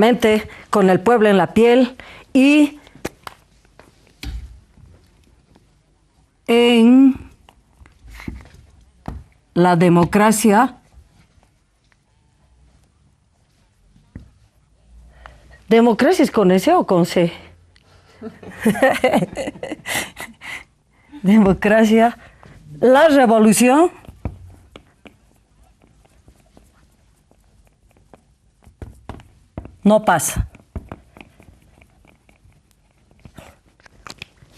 nuevamente con el pueblo en la piel y en la democracia. ¿Democracia es con S o con C? Democracia. La revolución no pasa.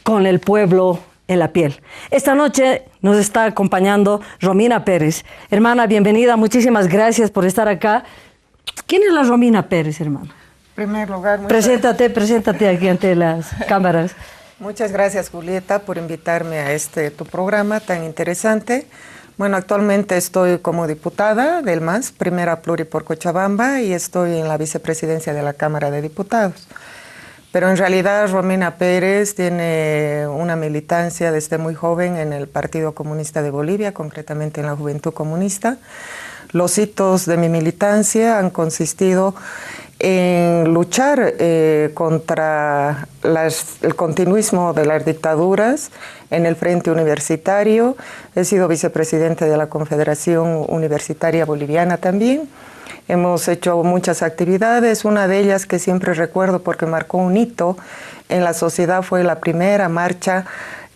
Con el pueblo en la piel. Esta noche nos está acompañando Romina Pérez. Hermana, bienvenida. Muchísimas gracias por estar acá. ¿Quién es la Romina Pérez, hermana? En primer lugar, Preséntate aquí ante las cámaras. Muchas gracias, Julieta, por invitarme a tu programa tan interesante. Bueno, actualmente estoy como diputada del MAS, primera pluri por Cochabamba, y estoy en la vicepresidencia de la Cámara de Diputados. Pero en realidad Romina Pérez tiene una militancia desde muy joven en el Partido Comunista de Bolivia, concretamente en la Juventud Comunista. Los hitos de mi militancia han consistido en luchar contra el continuismo de las dictaduras en el Frente Universitario. He sido vicepresidente de la Confederación Universitaria Boliviana también. Hemos hecho muchas actividades, una de ellas que siempre recuerdo porque marcó un hito en la sociedad fue la primera marcha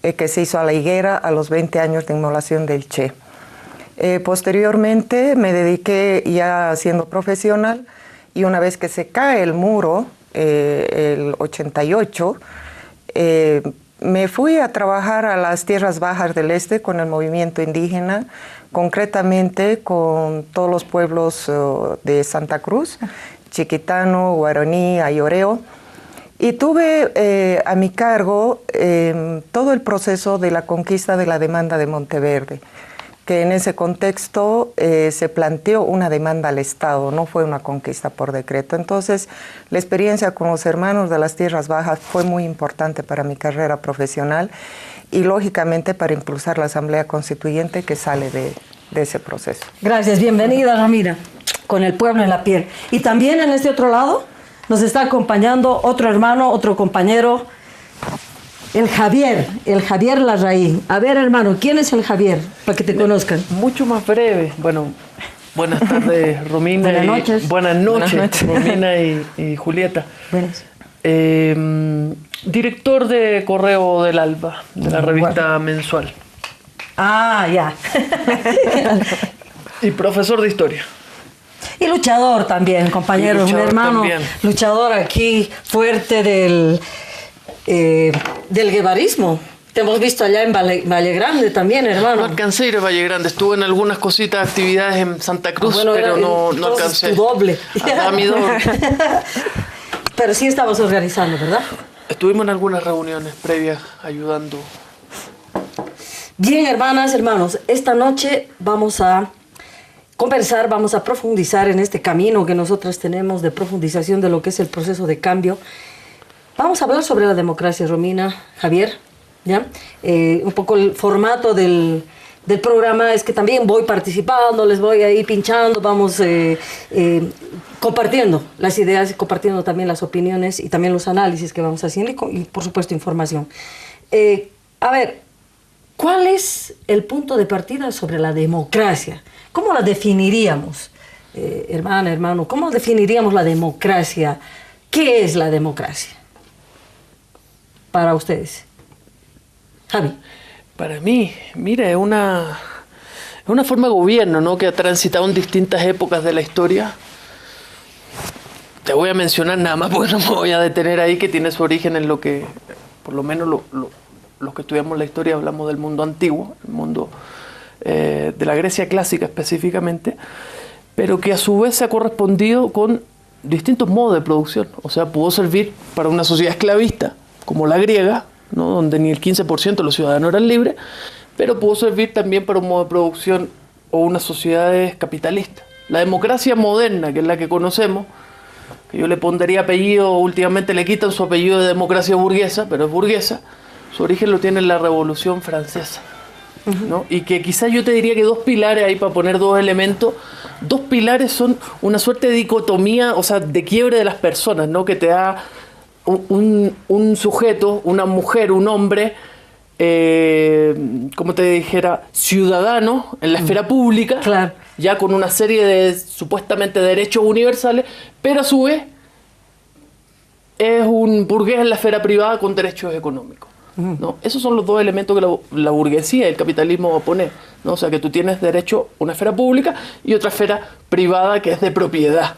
que se hizo a la higuera a los 20 años de inmolación del Che. Posteriormente me dediqué ya siendo profesional y una vez que se cae el muro, el 88, me fui a trabajar a las tierras bajas del este con el movimiento indígena, concretamente con todos los pueblos de Santa Cruz, Chiquitano, Guaraní, Ayoreo, y tuve a mi cargo todo el proceso de la conquista de la demanda de Monteverde, que en ese contexto se planteó una demanda al Estado, no fue una conquista por decreto. Entonces, la experiencia con los hermanos de las Tierras Bajas fue muy importante para mi carrera profesional y, lógicamente, para impulsar la Asamblea Constituyente que sale de ese proceso. Gracias, bienvenida, Ramira, con el pueblo en la piel. Y también en este otro lado nos está acompañando otro hermano, otro compañero, el Javier Larraín. A ver, hermano, ¿quién es el Javier? Para que te conozcan. Mucho más breve. Bueno, buenas tardes, Romina. Buenas noches. Buenas noches, Romina y Julieta. Buenas. Director de Correo del Alba, de la revista mensual. Ah, ya. Y profesor de historia. Y luchador también, compañero. Un hermano también. Luchador aquí, fuerte del guevarismo. Te hemos visto allá en Valle Grande también, hermano. No alcancé a ir a Valle Grande. Estuve en algunas cositas, actividades en Santa Cruz, pero no alcancé. Tu doble. A mi doble. Pero sí estabas organizando, ¿verdad? Estuvimos en algunas reuniones previas ayudando. Bien, hermanas, hermanos, esta noche vamos a conversar, vamos a profundizar en este camino que nosotros tenemos de profundización de lo que es el proceso de cambio. Vamos a hablar sobre la democracia, Romina, Javier, ¿ya? Un poco el formato del programa es que también voy participando, les voy ahí pinchando, vamos compartiendo las ideas, compartiendo también las opiniones y también los análisis que vamos haciendo y por supuesto, información. A ver, ¿cuál es el punto de partida sobre la democracia? ¿Cómo la definiríamos, hermana, hermano? ¿Cómo definiríamos la democracia? ¿Qué es la democracia para ustedes? Javi. Para mí, mira, es una forma de gobierno, ¿no?, que ha transitado en distintas épocas de la historia. Te voy a mencionar nada más porque no me voy a detener ahí, que tiene su origen en lo que, por lo menos los que estudiamos la historia, hablamos del mundo antiguo, el mundo de la Grecia clásica específicamente, pero que a su vez se ha correspondido con distintos modos de producción. O sea, pudo servir para una sociedad esclavista, como la griega, ¿no?, donde ni el 15% de los ciudadanos eran libres, pero pudo servir también para un modo de producción o unas sociedades capitalistas. La democracia moderna, que es la que conocemos, que yo le pondría apellido, últimamente le quitan su apellido de democracia burguesa, pero es burguesa, su origen lo tiene en la Revolución Francesa. ¿no? Y que quizás yo te diría que dos pilares, ahí para poner dos elementos, dos pilares son una suerte de dicotomía, o sea, de quiebre de las personas, ¿no? Que te da un sujeto, una mujer, un hombre, como te dijera, ciudadano en la esfera pública, Claro. ya con una serie de supuestamente derechos universales, pero a su vez es un burgués en la esfera privada con derechos económicos, ¿no? Esos son los dos elementos que la burguesía y el capitalismo va a poner, ¿no? O sea, que tú tienes derecho a una esfera pública y otra esfera privada que es de propiedad,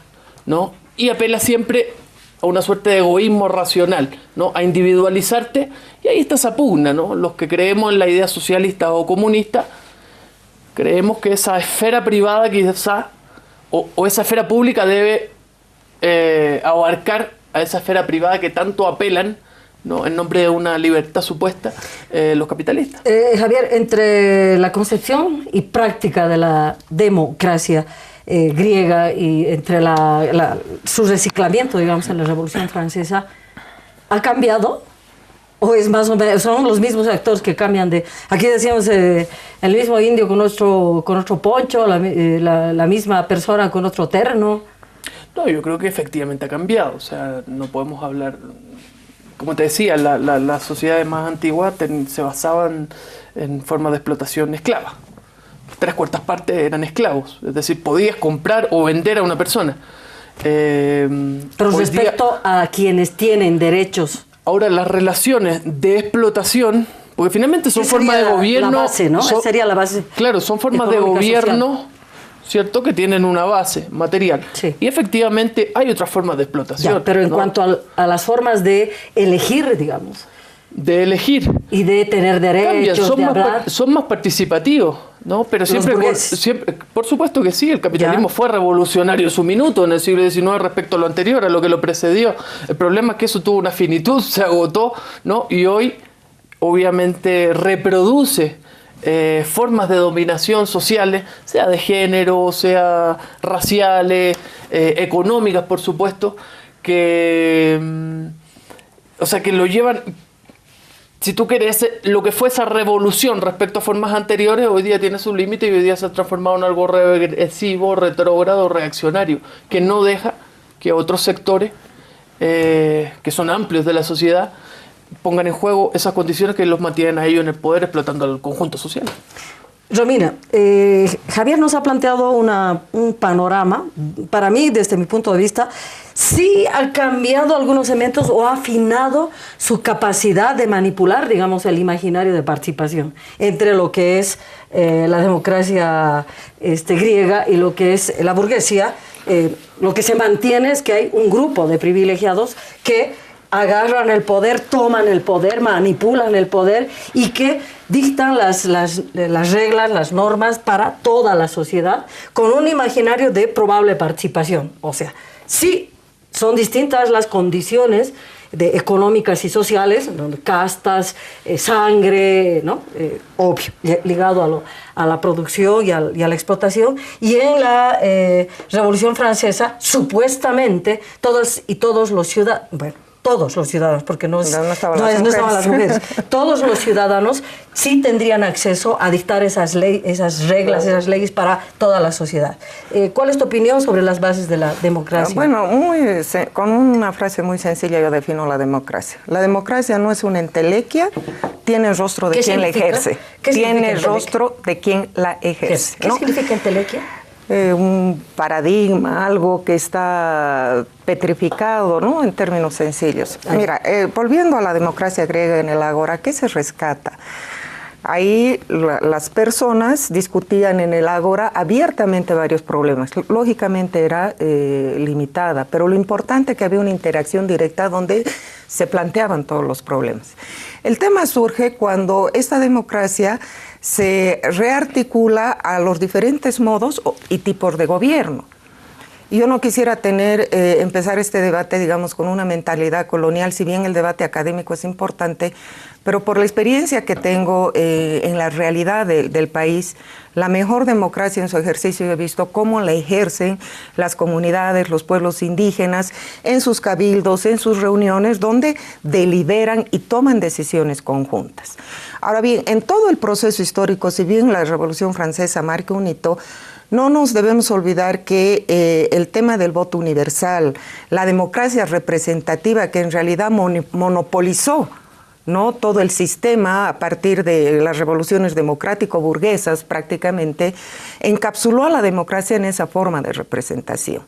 ¿no? Y apela siempre a una suerte de egoísmo racional, ¿no? A individualizarte, y ahí está esa pugna, ¿no? Los que creemos en la idea socialista o comunista, creemos que esa esfera privada quizá, o esa esfera pública debe abarcar a esa esfera privada que tanto apelan, ¿no? En nombre de una libertad supuesta, los capitalistas. Javier, entre la concepción y práctica de la democracia griega y entre su reciclamiento, digamos, en la Revolución Francesa, ¿ha cambiado? ¿O es más o menos, son los mismos actores que cambian de... Aquí decíamos el mismo indio con otro poncho, la misma persona con otro terno? No, yo creo que efectivamente ha cambiado. O sea, no podemos hablar... Como te decía, las sociedades más antiguas se basaban en formas de explotación esclava. 3/4 partes eran esclavos. Es decir, podías comprar o vender a una persona. Pero respecto a quienes tienen derechos... Ahora, las relaciones de explotación, porque finalmente son formas de gobierno... La base, ¿no? Sería la base. Claro, son formas de gobierno, social, ¿cierto? Que tienen una base material. Sí. Y efectivamente hay otras formas de explotación. Ya, pero en ¿no? cuanto a las formas de elegir, digamos. De elegir. Y de tener derechos, son más participativos, ¿no? Pero siempre, por supuesto que sí, el capitalismo fue revolucionario en su minuto en el siglo XIX respecto a lo anterior, a lo que lo precedió. El problema es que eso tuvo una finitud, se agotó, ¿no? Y hoy, obviamente, reproduce formas de dominación sociales, sea de género, sea raciales, económicas, por supuesto, que, o sea, que lo llevan... Si tú querés, lo que fue esa revolución respecto a formas anteriores, hoy día tiene su límite y hoy día se ha transformado en algo regresivo, retrógrado, reaccionario, que no deja que otros sectores, que son amplios de la sociedad, pongan en juego esas condiciones que los mantienen a ellos en el poder, explotando al conjunto social. Romina, Javier nos ha planteado un panorama, para mí, desde mi punto de vista, sí ha cambiado algunos elementos o ha afinado su capacidad de manipular, digamos, el imaginario de participación entre lo que es la democracia griega y lo que es la burguesía. Lo que se mantiene es que hay un grupo de privilegiados que agarran el poder, toman el poder, manipulan el poder y que dictan las reglas, las normas para toda la sociedad con un imaginario de probable participación. O sea, sí son distintas las condiciones económicas y sociales, castas, sangre, ¿no? Obvio, ligado a la producción y a la explotación. Y en la Revolución Francesa, supuestamente, todos los ciudadanos, bueno, todos los ciudadanos, porque no estaban las mujeres, todos los ciudadanos sí tendrían acceso a dictar esas reglas, esas leyes para toda la sociedad. ¿Cuál es tu opinión sobre las bases de la democracia? Bueno, con una frase muy sencilla yo defino la democracia. La democracia no es una entelequia, tiene el rostro de quien la ejerce. Tiene el rostro de quien la ejerce. ¿Qué significa entelequia? Un paradigma, algo que está petrificado, ¿no? En términos sencillos. Mira, volviendo a la democracia griega en el Ágora, ¿qué se rescata? Ahí las personas discutían en el Ágora abiertamente varios problemas. Lógicamente era limitada, pero lo importante es que había una interacción directa donde se planteaban todos los problemas. El tema surge cuando esta democracia se rearticula a los diferentes modos y tipos de gobierno. Y yo no quisiera empezar este debate, digamos, con una mentalidad colonial, si bien el debate académico es importante, pero por la experiencia que tengo en la realidad del país, la mejor democracia en su ejercicio he visto cómo la ejercen las comunidades, los pueblos indígenas, en sus cabildos, en sus reuniones, donde deliberan y toman decisiones conjuntas. Ahora bien, en todo el proceso histórico, si bien la Revolución Francesa marca un hito, no nos debemos olvidar que el tema del voto universal, la democracia representativa que en realidad monopolizó, ¿no?, todo el sistema a partir de las revoluciones democrático-burguesas prácticamente, encapsuló a la democracia en esa forma de representación.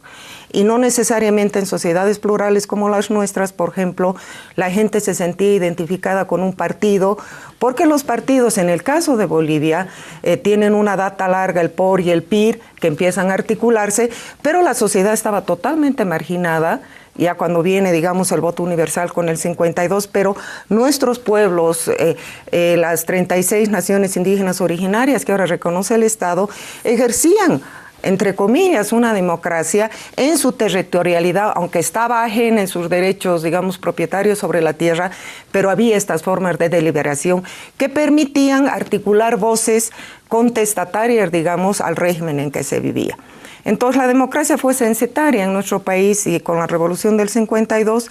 Y no necesariamente en sociedades plurales como las nuestras, por ejemplo, la gente se sentía identificada con un partido, porque los partidos, en el caso de Bolivia, tienen una data larga, el POR y el PIR, que empiezan a articularse, pero la sociedad estaba totalmente marginada, ya cuando viene, digamos, el voto universal con el 52, pero nuestros pueblos, las 36 naciones indígenas originarias que ahora reconoce el Estado, ejercían, entre comillas, una democracia en su territorialidad, aunque estaba ajena en sus derechos, digamos, propietarios sobre la tierra, pero había estas formas de deliberación que permitían articular voces contestatarias, digamos, al régimen en que se vivía. Entonces la democracia fue censitaria en nuestro país y con la revolución del 52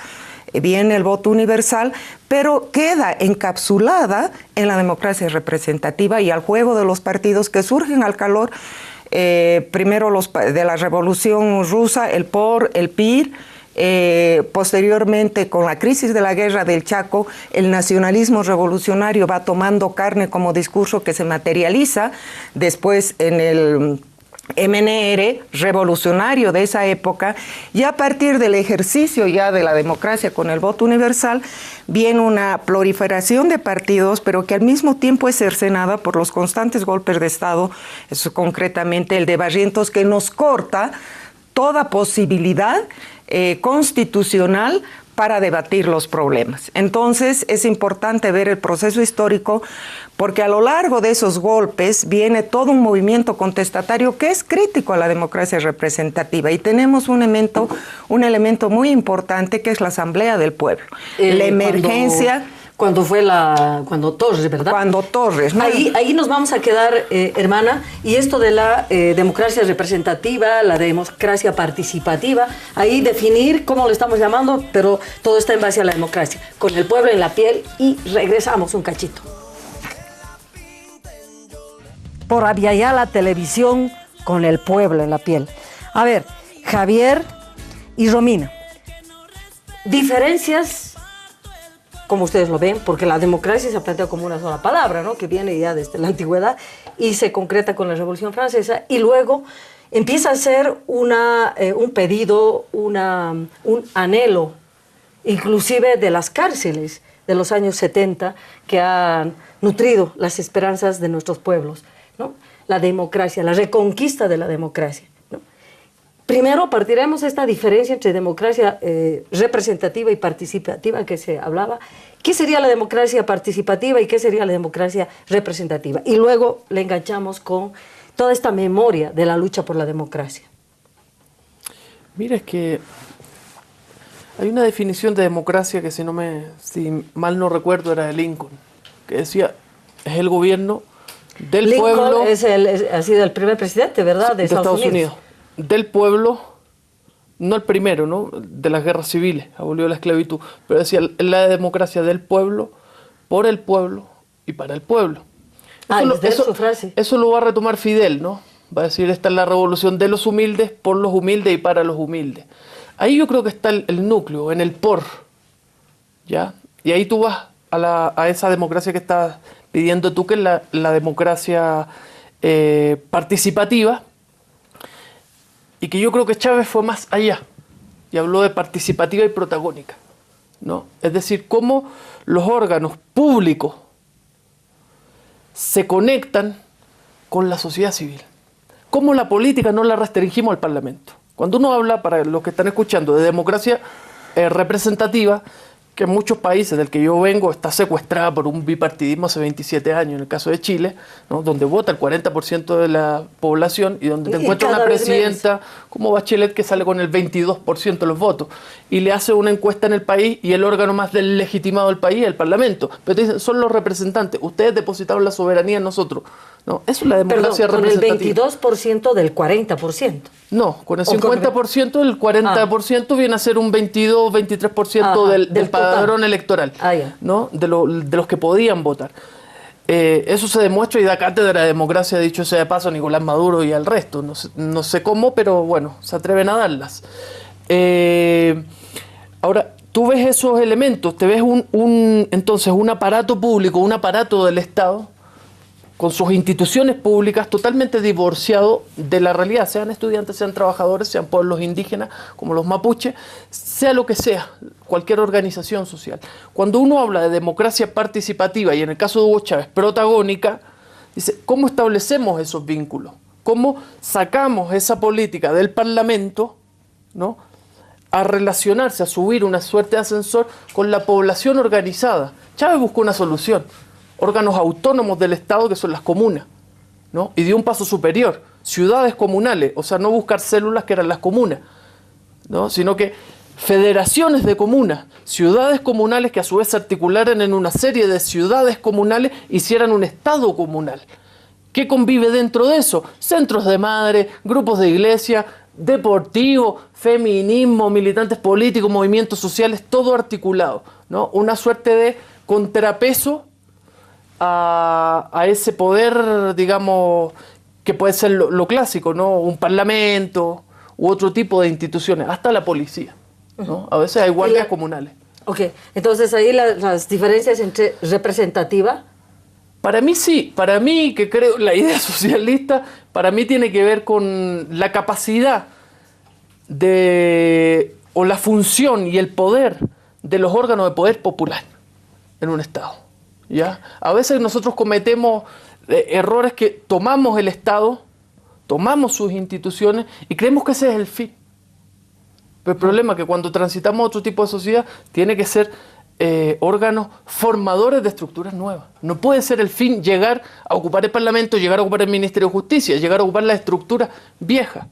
viene el voto universal, pero queda encapsulada en la democracia representativa y al juego de los partidos que surgen al calor, primero de la revolución rusa, el POR, el PIR, posteriormente con la crisis de la guerra del Chaco, el nacionalismo revolucionario va tomando carne como discurso que se materializa después en el MNR revolucionario de esa época, y a partir del ejercicio ya de la democracia con el voto universal viene una proliferación de partidos, pero que al mismo tiempo es cercenada por los constantes golpes de Estado, eso concretamente el de Barrientos, que nos corta toda posibilidad constitucional para debatir los problemas. Entonces es importante ver el proceso histórico porque a lo largo de esos golpes viene todo un movimiento contestatario que es crítico a la democracia representativa y tenemos un elemento muy importante que es la Asamblea del Pueblo. La emergencia... Cuando Torres, ¿verdad? Cuando Torres, ¿no? Ahí nos vamos a quedar, hermana, y esto de la democracia representativa, la democracia participativa, ahí definir cómo lo estamos llamando, pero todo está en base a la democracia, con el pueblo en la piel, y regresamos un cachito. Por Aviala Televisión, con el pueblo en la piel. A ver, Javier y Romina, diferencias, como ustedes lo ven, porque la democracia se plantea como una sola palabra, ¿no?, que viene ya desde la antigüedad y se concreta con la Revolución Francesa, y luego empieza a ser un pedido, un anhelo, inclusive de las cárceles de los años 70, que han nutrido las esperanzas de nuestros pueblos, ¿no? La democracia, la reconquista de la democracia. Primero partiremos esta diferencia entre democracia representativa y participativa que se hablaba. ¿Qué sería la democracia participativa y qué sería la democracia representativa? Y luego le enganchamos con toda esta memoria de la lucha por la democracia. Mira, es que hay una definición de democracia que si mal no recuerdo era de Lincoln, que decía, es el gobierno del pueblo. Lincoln ha sido el primer presidente, ¿verdad?, de Estados Unidos. Del pueblo, no el primero, ¿no?, de las guerras civiles, abolió la esclavitud, pero decía la democracia del pueblo, por el pueblo y para el pueblo. Eso lo va a retomar Fidel, ¿no? Va a decir, esta es la revolución de los humildes, por los humildes y para los humildes. Ahí yo creo que está el núcleo, en el por, ¿ya? Y ahí tú vas a esa democracia que estás pidiendo tú, que es la democracia participativa, y que yo creo que Chávez fue más allá y habló de participativa y protagónica, ¿no? Es decir, cómo los órganos públicos se conectan con la sociedad civil, cómo la política no la restringimos al Parlamento. Cuando uno habla, para los que están escuchando, de democracia representativa, que en muchos países del que yo vengo está secuestrada por un bipartidismo hace 27 años, en el caso de Chile, ¿no? Donde vota el 40% de la población y donde te encuentras una presidenta como Bachelet que sale con el 22% de los votos y le hace una encuesta en el país y el órgano más legitimado del país es el Parlamento. Pero te dicen, son los representantes, ustedes depositaron la soberanía en nosotros. No, eso es la democracia representativa. Con el 22% del 40%. No, con el 50% del 40% viene a ser un 22, 23% del padrón electoral, ¿no? De los que podían votar. Eso se demuestra y da cátedra de democracia, dicho sea de paso, a Nicolás Maduro y al resto. No sé cómo, pero bueno, se atreven a darlas. Ahora, tú ves esos elementos, te ves entonces un aparato público, un aparato del Estado, con sus instituciones públicas totalmente divorciado de la realidad, sean estudiantes, sean trabajadores, sean pueblos indígenas como los mapuches, sea lo que sea, cualquier organización social. Cuando uno habla de democracia participativa y en el caso de Hugo Chávez, protagónica, dice, ¿cómo establecemos esos vínculos? ¿Cómo sacamos esa política del Parlamento, ¿no?, a relacionarse, a subir una suerte de ascensor con la población organizada? Chávez buscó una solución. Órganos autónomos del Estado que son las comunas, ¿no? Y dio un paso superior, ciudades comunales, o sea, no buscar células que eran las comunas, ¿no? Sino que federaciones de comunas, ciudades comunales que a su vez se articularan en una serie de ciudades comunales, hicieran un Estado comunal. ¿Qué convive dentro de eso? Centros de madre, grupos de iglesia, deportivo, feminismo, militantes políticos, movimientos sociales, todo articulado, ¿no? Una suerte de contrapeso a ese poder, digamos, que puede ser lo clásico, ¿no? Un parlamento u otro tipo de instituciones, hasta la policía, ¿no? A veces hay guardias comunales. Ok, entonces ahí las diferencias entre representativa. Para mí sí, para mí que creo la idea socialista, para mí tiene que ver con la capacidad o la función y el poder de los órganos de poder popular en un Estado. ¿Ya? A veces nosotros cometemos errores que tomamos el Estado, tomamos sus instituciones y creemos que ese es el fin. Pero el problema es que cuando transitamos a otro tipo de sociedad, tiene que ser órganos formadores de estructuras nuevas. No puede ser el fin llegar a ocupar el Parlamento, llegar a ocupar el Ministerio de Justicia, llegar a ocupar las estructuras viejas,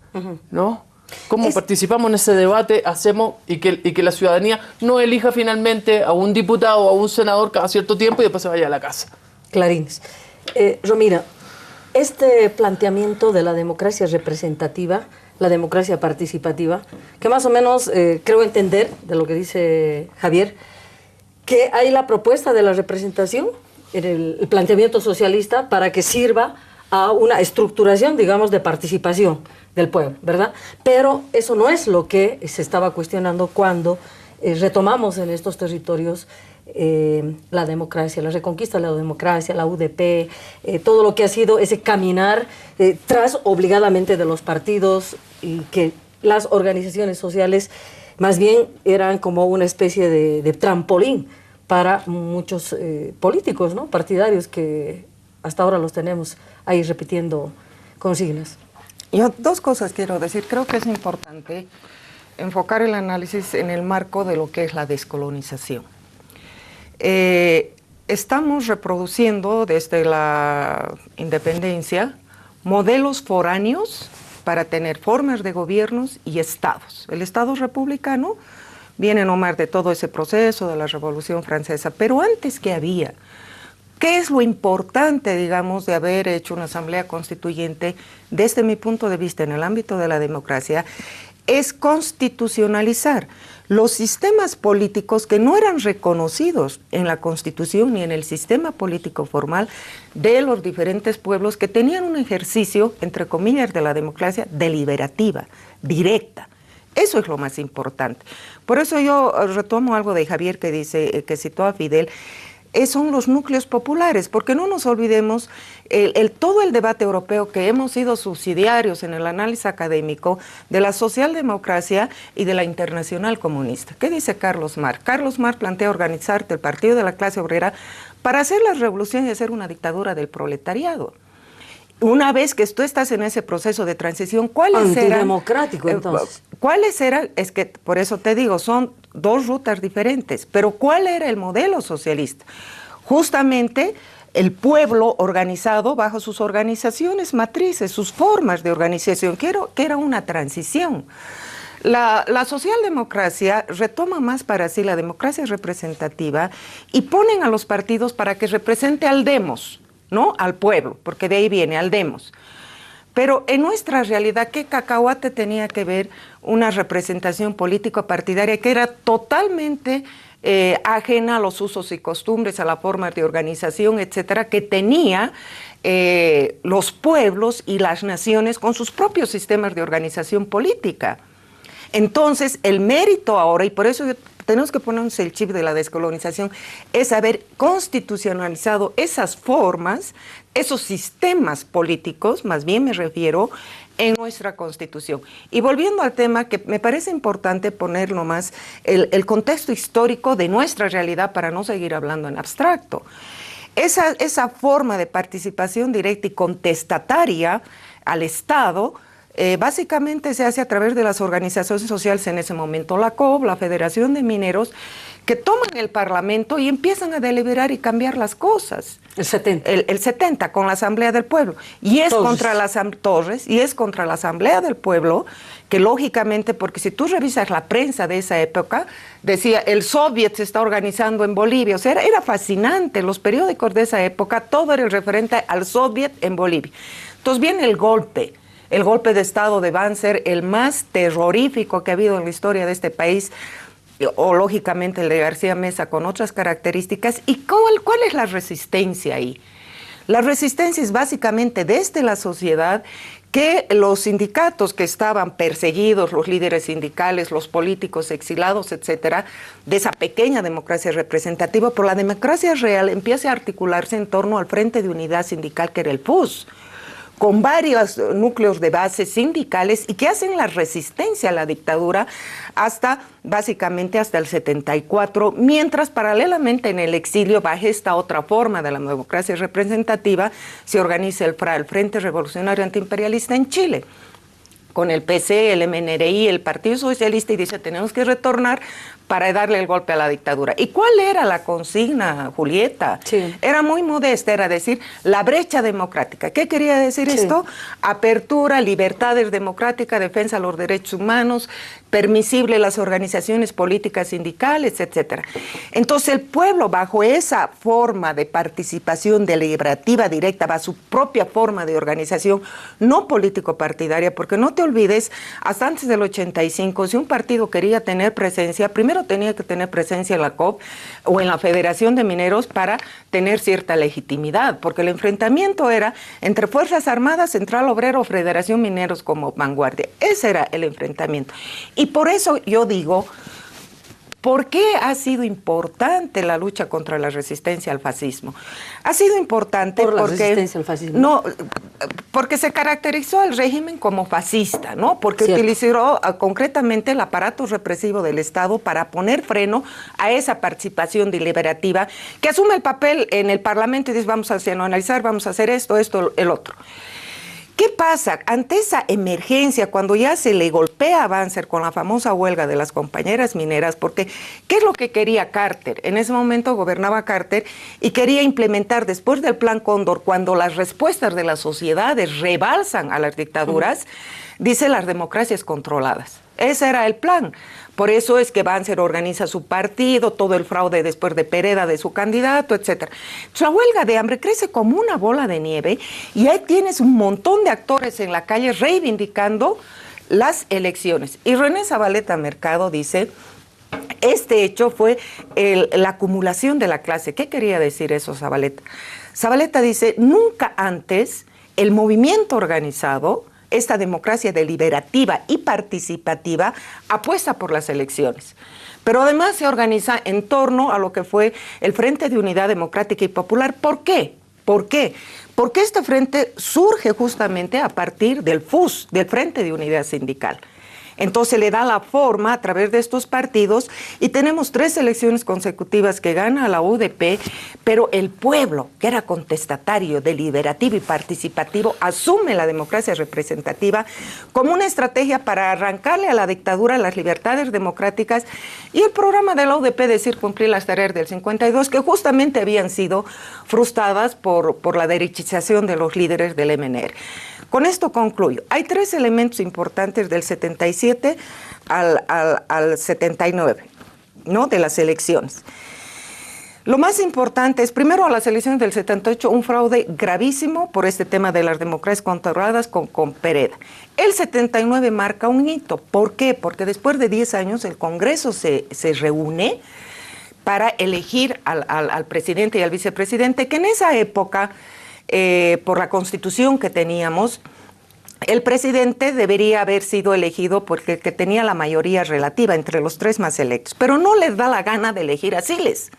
¿no? ¿Cómo participamos en ese debate? Hacemos y que la ciudadanía no elija finalmente a un diputado o a un senador cada cierto tiempo y después se vaya a la casa. Clarines. Romina, este planteamiento de la democracia representativa, la democracia participativa, que más o menos creo entender de lo que dice Javier, que hay la propuesta de la representación en el planteamiento socialista para que sirva a una estructuración, digamos, de participación del pueblo, ¿verdad? Pero eso no es lo que se estaba cuestionando cuando retomamos en estos territorios la democracia, la reconquista de la democracia, la UDP, todo lo que ha sido ese caminar tras obligadamente de los partidos y que las organizaciones sociales más bien eran como una especie de trampolín para muchos políticos, ¿no?, partidarios que hasta ahora los tenemos ahí repitiendo consignas. Yo dos cosas quiero decir. Creo que es importante enfocar el análisis en el marco de lo que es la descolonización. Estamos reproduciendo desde la independencia modelos foráneos para tener formas de gobiernos y estados. El Estado republicano viene a nomar de todo ese proceso de la Revolución Francesa, pero antes que había, ¿qué es lo importante, digamos, de haber hecho una asamblea constituyente, desde mi punto de vista en el ámbito de la democracia? Es constitucionalizar los sistemas políticos que no eran reconocidos en la Constitución ni en el sistema político formal de los diferentes pueblos que tenían un ejercicio, entre comillas, de la democracia deliberativa, directa. Eso es lo más importante. Por eso yo retomo algo de Javier que dice, que citó a Fidel, son los núcleos populares, porque no nos olvidemos todo el debate europeo que hemos sido subsidiarios en el análisis académico de la socialdemocracia y de la internacional comunista. ¿Qué dice Carlos Marx? Carlos Marx plantea organizarte el partido de la clase obrera para hacer la revolución y hacer una dictadura del proletariado. Una vez que tú estás en ese proceso de transición, ¿cuáles eran? Antidemocrático, entonces. ¿Cuáles eran? Es que por eso te digo, son dos rutas diferentes. Pero ¿cuál era el modelo socialista? Justamente el pueblo organizado bajo sus organizaciones matrices, sus formas de organización, que era una transición. La socialdemocracia retoma más para sí la democracia representativa y ponen a los partidos para que represente al demos, ¿no? Al pueblo, porque de ahí viene, al demos. Pero en nuestra realidad, ¿qué cacahuate tenía que ver una representación político-partidaria que era totalmente ajena a los usos y costumbres, a la forma de organización, etcétera, que tenía los pueblos y las naciones con sus propios sistemas de organización política? Entonces, el mérito ahora, y por eso tenemos que ponernos el chip de la descolonización, es haber constitucionalizado esas formas, esos sistemas políticos, más bien me refiero, en nuestra Constitución. Y volviendo al tema, que me parece importante poner nomás el contexto histórico de nuestra realidad para no seguir hablando en abstracto. Esa forma de participación directa y contestataria al Estado básicamente se hace a través de las organizaciones sociales en ese momento, la COB, la Federación de Mineros, que toman el Parlamento y empiezan a deliberar y cambiar las cosas. El 70. El 70, con la Asamblea del Pueblo. Y es contra la Asamblea del Pueblo, que lógicamente, porque si tú revisas la prensa de esa época, decía, el Soviet se está organizando en Bolivia. O sea, era fascinante. Los periódicos de esa época, todo era el referente al Soviet en Bolivia. Entonces viene el golpe de Estado de Banzer, el más terrorífico que ha habido en la historia de este país, o lógicamente el de García Meza con otras características. ¿Y cuál es la resistencia ahí? La resistencia es básicamente desde la sociedad que los sindicatos que estaban perseguidos, los líderes sindicales, los políticos exilados, etcétera, de esa pequeña democracia representativa, por la democracia real empieza a articularse en torno al Frente de Unidad Sindical, que era el FUS, con varios núcleos de base sindicales y que hacen la resistencia a la dictadura básicamente hasta el 74, mientras paralelamente en el exilio, bajo esta otra forma de la democracia representativa, se organiza el FRA, el Frente Revolucionario Antiimperialista en Chile, con el PC, el MNRI, el Partido Socialista, y dice, tenemos que retornar para darle el golpe a la dictadura. ¿Y cuál era la consigna, Julieta? Sí. Era muy modesta, era decir, la brecha democrática. ¿Qué quería decir esto? Apertura, libertades democráticas, defensa de los derechos humanos, permisible las organizaciones políticas sindicales, etcétera. Entonces el pueblo, bajo esa forma de participación deliberativa directa, bajo su propia forma de organización, no político-partidaria, porque no te olvides, hasta antes del 85, si un partido quería tener presencia, primero tenía que tener presencia en la COP o en la Federación de Mineros para tener cierta legitimidad, porque el enfrentamiento era entre Fuerzas Armadas, Central Obrero, Federación Mineros como vanguardia. Ese era el enfrentamiento. Y por eso yo digo, ¿por qué ha sido importante la lucha contra la resistencia al fascismo? Ha sido importante por la porque resistencia al fascismo. No, porque se caracterizó el régimen como fascista, ¿no? Porque Cierto. utilizó concretamente el aparato represivo del Estado para poner freno a esa participación deliberativa que asume el papel en el Parlamento y dice, vamos a analizar, vamos a hacer esto, el otro. ¿Qué pasa? Ante esa emergencia, cuando ya se le golpea a Banzer con la famosa huelga de las compañeras mineras, porque ¿qué es lo que quería Carter? En ese momento gobernaba Carter y quería implementar, después del Plan Cóndor, cuando las respuestas de las sociedades rebalsan a las dictaduras, dice las democracias controladas. Ese era el plan. Por eso es que Banzer organiza su partido, todo el fraude después de Pereda de su candidato, etc. Entonces, la huelga de hambre crece como una bola de nieve y ahí tienes un montón de actores en la calle reivindicando las elecciones. Y René Zabaleta Mercado dice, este hecho fue la acumulación de la clase. ¿Qué quería decir eso Zabaleta? Zabaleta dice, nunca antes el movimiento organizado, esta democracia deliberativa y participativa, apuesta por las elecciones. Pero además se organiza en torno a lo que fue el Frente de Unidad Democrática y Popular. ¿Por qué? ¿Por qué? Porque este frente surge justamente a partir del FUS, del Frente de Unidad Sindical. Entonces le da la forma a través de estos partidos y tenemos 3 elecciones consecutivas que gana la UDP, pero el pueblo, que era contestatario, deliberativo y participativo, asume la democracia representativa como una estrategia para arrancarle a la dictadura las libertades democráticas y el programa de la UDP decir cumplir las tareas del 52 que justamente habían sido frustradas por la derechización de los líderes del MNR. Con esto concluyo. Hay 3 elementos importantes del 77 al 79, ¿no?, de las elecciones. Lo más importante es, primero, a las elecciones del 78, un fraude gravísimo por este tema de las democracias controladas con Pereda. El 79 marca un hito. ¿Por qué? Porque después de 10 años el Congreso se reúne para elegir al presidente y al vicepresidente, que en esa época, por la constitución que teníamos, el presidente debería haber sido elegido porque que tenía la mayoría relativa entre los 3 más electos, pero no les da la gana de elegir a Siles.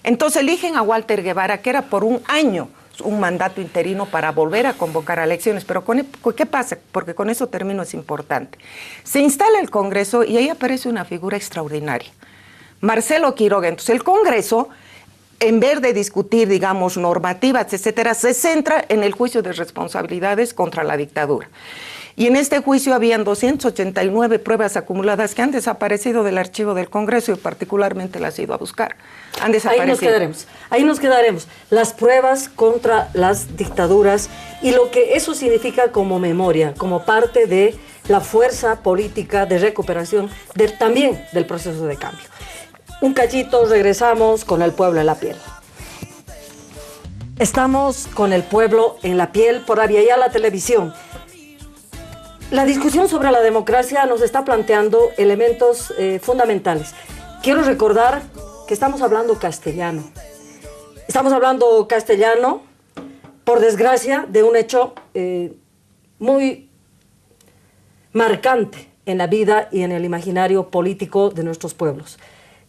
Entonces eligen a Walter Guevara, que era por un año un mandato interino para volver a convocar a elecciones. Pero ¿qué pasa? Porque con eso termino, es importante. Se instala el Congreso y ahí aparece una figura extraordinaria, Marcelo Quiroga. Entonces el Congreso, en vez de discutir, digamos, normativas, etcétera, se centra en el juicio de responsabilidades contra la dictadura. Y en este juicio habían 289 pruebas acumuladas que han desaparecido del archivo del Congreso y particularmente las he ido a buscar. Han desaparecido. Ahí nos quedaremos. Las pruebas contra las dictaduras y lo que eso significa como memoria, como parte de la fuerza política de recuperación también del proceso de cambio. Un cachito, regresamos con el pueblo en la piel. Estamos con el pueblo en la piel por Aviala Televisión. La discusión sobre la democracia nos está planteando elementos fundamentales. Quiero recordar que estamos hablando castellano. Estamos hablando castellano, por desgracia, de un hecho muy marcante en la vida y en el imaginario político de nuestros pueblos.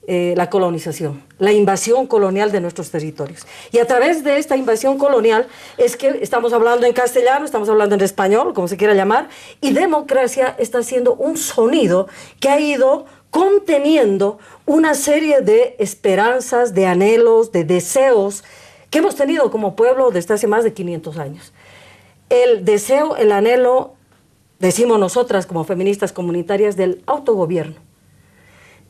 La colonización, la invasión colonial de nuestros territorios. Y a través de esta invasión colonial es que estamos hablando en castellano, estamos hablando en español, como se quiera llamar, y democracia está siendo un sonido que ha ido conteniendo una serie de esperanzas, de anhelos, de deseos que hemos tenido como pueblo desde hace más de 500 años. El deseo, el anhelo, decimos nosotras como feministas comunitarias, del autogobierno,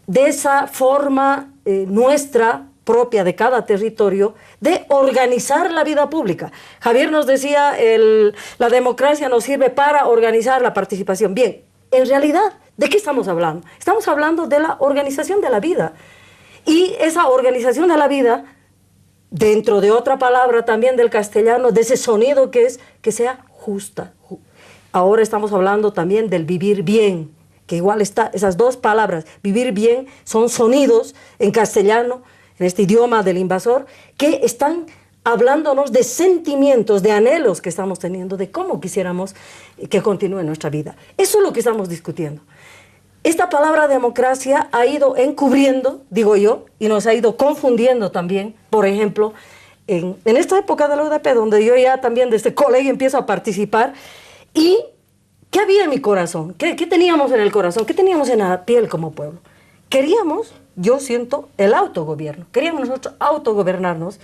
de esa forma nuestra, propia de cada territorio, de organizar la vida pública. Javier nos decía, la democracia nos sirve para organizar la participación. Bien, en realidad, ¿de qué estamos hablando? Estamos hablando de la organización de la vida. Y esa organización de la vida, dentro de otra palabra también del castellano, de ese sonido que es que sea justa. Ahora estamos hablando también del vivir bien, que igual está, esas 2 palabras, vivir bien, son sonidos en castellano, en este idioma del invasor, que están hablándonos de sentimientos, de anhelos que estamos teniendo, de cómo quisiéramos que continúe nuestra vida. Eso es lo que estamos discutiendo. Esta palabra democracia ha ido encubriendo, digo yo, y nos ha ido confundiendo también, por ejemplo, en esta época de la UDP, donde yo ya también desde colegio empiezo a participar, y ¿qué había en mi corazón? ¿Qué teníamos en el corazón? ¿Qué teníamos en la piel como pueblo? Queríamos, yo siento, el autogobierno. Queríamos nosotros autogobernarnos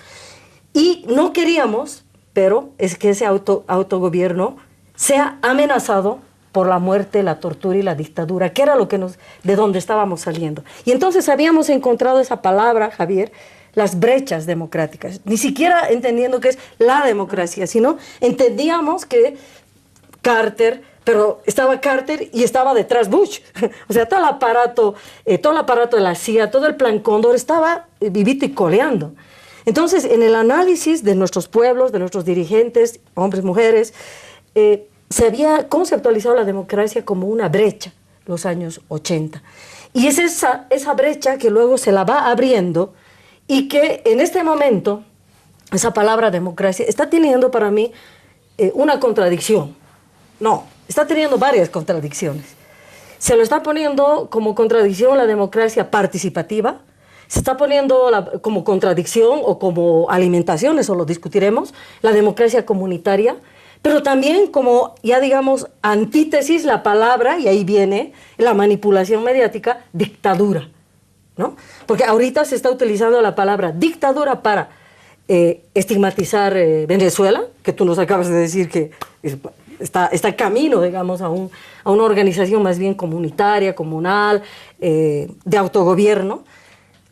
y no queríamos, pero es que ese autogobierno sea amenazado por la muerte, la tortura y la dictadura, que era de donde estábamos saliendo. Y entonces habíamos encontrado esa palabra, Javier, las brechas democráticas. Ni siquiera entendiendo qué es la democracia, sino entendíamos que pero estaba Carter y estaba detrás Bush. O sea, todo el aparato de la CIA, todo el plan Cóndor estaba vivito y coleando. Entonces, en el análisis de nuestros pueblos, de nuestros dirigentes, hombres, mujeres, se había conceptualizado la democracia como una brecha, los años 80. Y es esa brecha que luego se la va abriendo y que en este momento, esa palabra democracia está teniendo para mí una contradicción. No, está teniendo varias contradicciones. Se lo está poniendo como contradicción la democracia participativa, se está poniendo como contradicción o como alimentación, eso lo discutiremos, la democracia comunitaria, pero también como ya digamos antítesis la palabra, y ahí viene la manipulación mediática, dictadura, ¿no? Porque ahorita se está utilizando la palabra dictadura para estigmatizar Venezuela, que tú nos acabas de decir que está camino, digamos, a una organización más bien comunitaria, comunal, de autogobierno.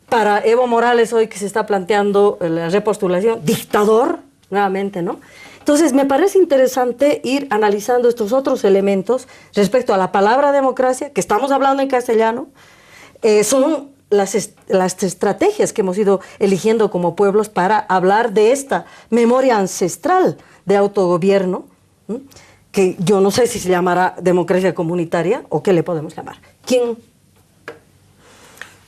Para Evo Morales hoy que se está planteando la repostulación, dictador, nuevamente, ¿no? Entonces me parece interesante ir analizando estos otros elementos respecto a la palabra democracia, que estamos hablando en castellano, son las estrategias que hemos ido eligiendo como pueblos para hablar de esta memoria ancestral de autogobierno, ¿sí? Que yo no sé si se llamará democracia comunitaria o qué le podemos llamar. ¿Quién?